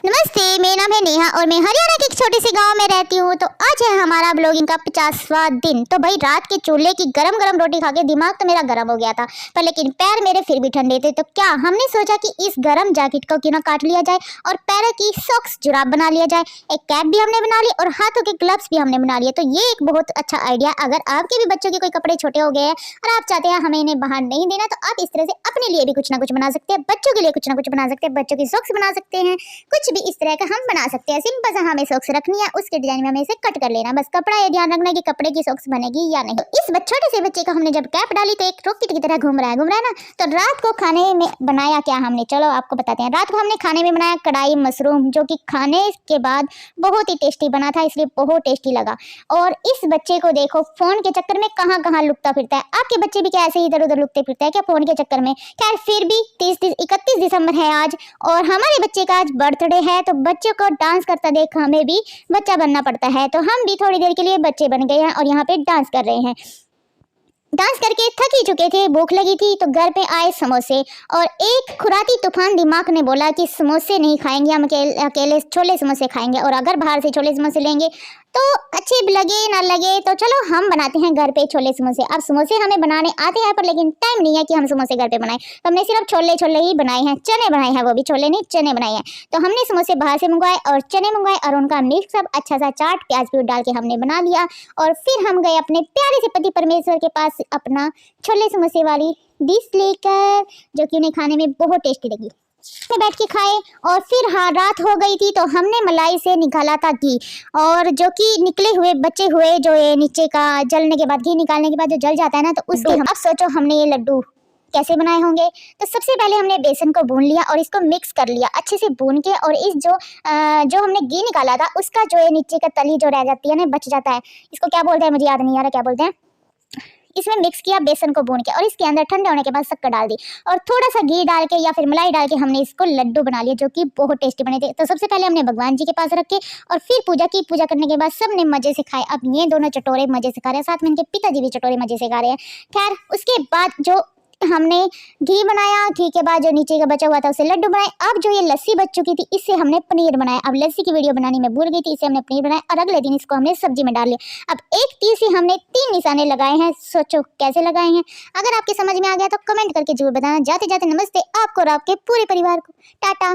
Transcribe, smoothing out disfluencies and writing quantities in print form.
नमस्ते, मेरा नाम है नेहा और मैं हरियाणा के एक छोटे से गांव में रहती हूँ। तो आज है हमारा ब्लॉगिंग का 50वां दिन। तो भाई रात के चूल्हे की गरम गरम रोटी खा के दिमाग तो मेरा गरम हो गया था, पर लेकिन पैर मेरे फिर भी ठंडे थे। तो क्या हमने सोचा कि इस गरम जैकेट को क्यों ना काट लिया जाए और पैरों की सॉक्स जुराब बना लिया जाए। एक कैप भी हमने बना ली और हाथों के ग्लव्स भी हमने बना लिए। तो ये एक बहुत अच्छा आइडिया। अगर आपके भी बच्चों के कोई कपड़े छोटे हो गए हैं और आप चाहते हैं हमें इन्हें बाहर नहीं देना, तो आप इस तरह से अपने लिए भी कुछ ना कुछ बना सकते हैं, बच्चों के लिए कुछ ना कुछ बना सकते हैं। बच्चों की सॉक्स बना सकते हैं, कुछ भी इस तरह का हम बना सकते हैं। सिंपल सा हमें सॉक्स रखनी है, उसके डिजाइन में हमें इसे कट कर लेना, बस कपड़ा ये ध्यान रखना है कि कपड़े की सॉक्स बनेगी या नहीं। इस छोटे से बच्चे का हमने जब कैप डाली तो एक रॉकेट की तरह घूम रहा है ना। तो रात को खाने में बनाया क्या हमने, चलो आपको बताते हैं। रात को हमने खाने में बनाया कढ़ाई मशरूम, जो कि खाने के बाद बहुत ही टेस्टी बना था, इसलिए बहुत टेस्टी लगा। और इस बच्चे को देखो, फोन के चक्कर में कहाँ कहाँ लुकता फिरता है। आपके बच्चे भी क्या ऐसे इधर उधर लुकते फिरते हैं क्या फोन के चक्कर में? खैर फिर भी 31 दिसंबर है आज और हमारे बच्चे का आज बर्थडे है। तो बच्चों को डांस करता देख हमें भी बच्चा बनना पड़ता है। तो हम भी थोड़ी देर के लिए बच्चे बन गए हैं और यहाँ पे डांस कर रहे हैं। डांस करके थक ही चुके थे, भूख लगी थी, तो घर पे आए समोसे और एक खुराती तूफान दिमाग ने बोला कि समोसे नहीं खाएंगे, हम अकेले छोले समोसे खाएंगे। और अगर बाहर से छोले समोसे लेंगे तो अच्छे लगे ना लगे, तो चलो हम बनाते हैं घर पे छोले समोसे। अब समोसे हमें बनाने आते हैं, पर लेकिन टाइम नहीं है कि हम समोसे घर पे बनाएं। तो हमने सिर्फ छोले ही बनाए हैं, चने बनाए हैं, वो भी छोले नहीं चने बनाए हैं। तो हमने समोसे बाहर से मंगवाए और चने मंगवाए और उनका मिक्स सब अच्छा सा चाट प्याज प्यूज डाल के हमने बना लिया। और फिर हम गए अपने प्यारे से पति परमेश्वर के पास अपना छोले समोसे वाली डिश लेकर, जो कि उन्हें खाने में बहुत टेस्टी लगी। में बैठ के खाए और फिर हाँ रात हो गई थी, तो हमने मलाई से निकाला था घी, और जो कि निकले हुए बचे हुए जो ये नीचे का जलने के बाद, घी निकालने के बाद जो जल जाता है ना, तो उसके अब सोचो हमने ये लड्डू कैसे बनाए होंगे। तो सबसे पहले हमने बेसन को भून लिया और इसको मिक्स कर लिया अच्छे से भून के। और इस जो हमने घी निकाला था उसका जो है नीचे का तली जो रह जाती है ना, बच जाता है, इसको क्या बोलते हैं मुझे याद नहीं आ रहा क्या बोलते हैं। इसमें मिक्स किया बेसन को भून के और इसके अंदर ठंडा होने के बाद शक्कर डाल दी और थोड़ा सा घी डाल के या फिर मलाई डाल के हमने इसको लड्डू बना लिया, जो कि बहुत टेस्टी बने थे। तो सबसे पहले हमने भगवान जी के पास रखे और फिर पूजा की। पूजा करने के बाद सबने मजे से खाए। अब ये दोनों चटोरे मजे से खा रहे हैं, साथ में इनके पिताजी भी चटोरे मजे से खा रहे हैं। खैर उसके बाद जो हमने घी बनाया, घी के बाद जो नीचे का बचा हुआ था उसे लड्डू बनाए। अब जो ये लस्सी बच चुकी थी इससे हमने पनीर बनाया। अब लस्सी की वीडियो बनानी मैं भूल गई थी, इससे हमने पनीर बनाया और अगले दिन इसको हमने सब्जी में डाल लिया। अब एक तीर से हमने 3 निशाने लगाए हैं, सोचो कैसे लगाए हैं। अगर आपके समझ में आ गया तो कमेंट करके जरूर बताना। जाते जाते नमस्ते आपको और आपके पूरे परिवार को, टाटा।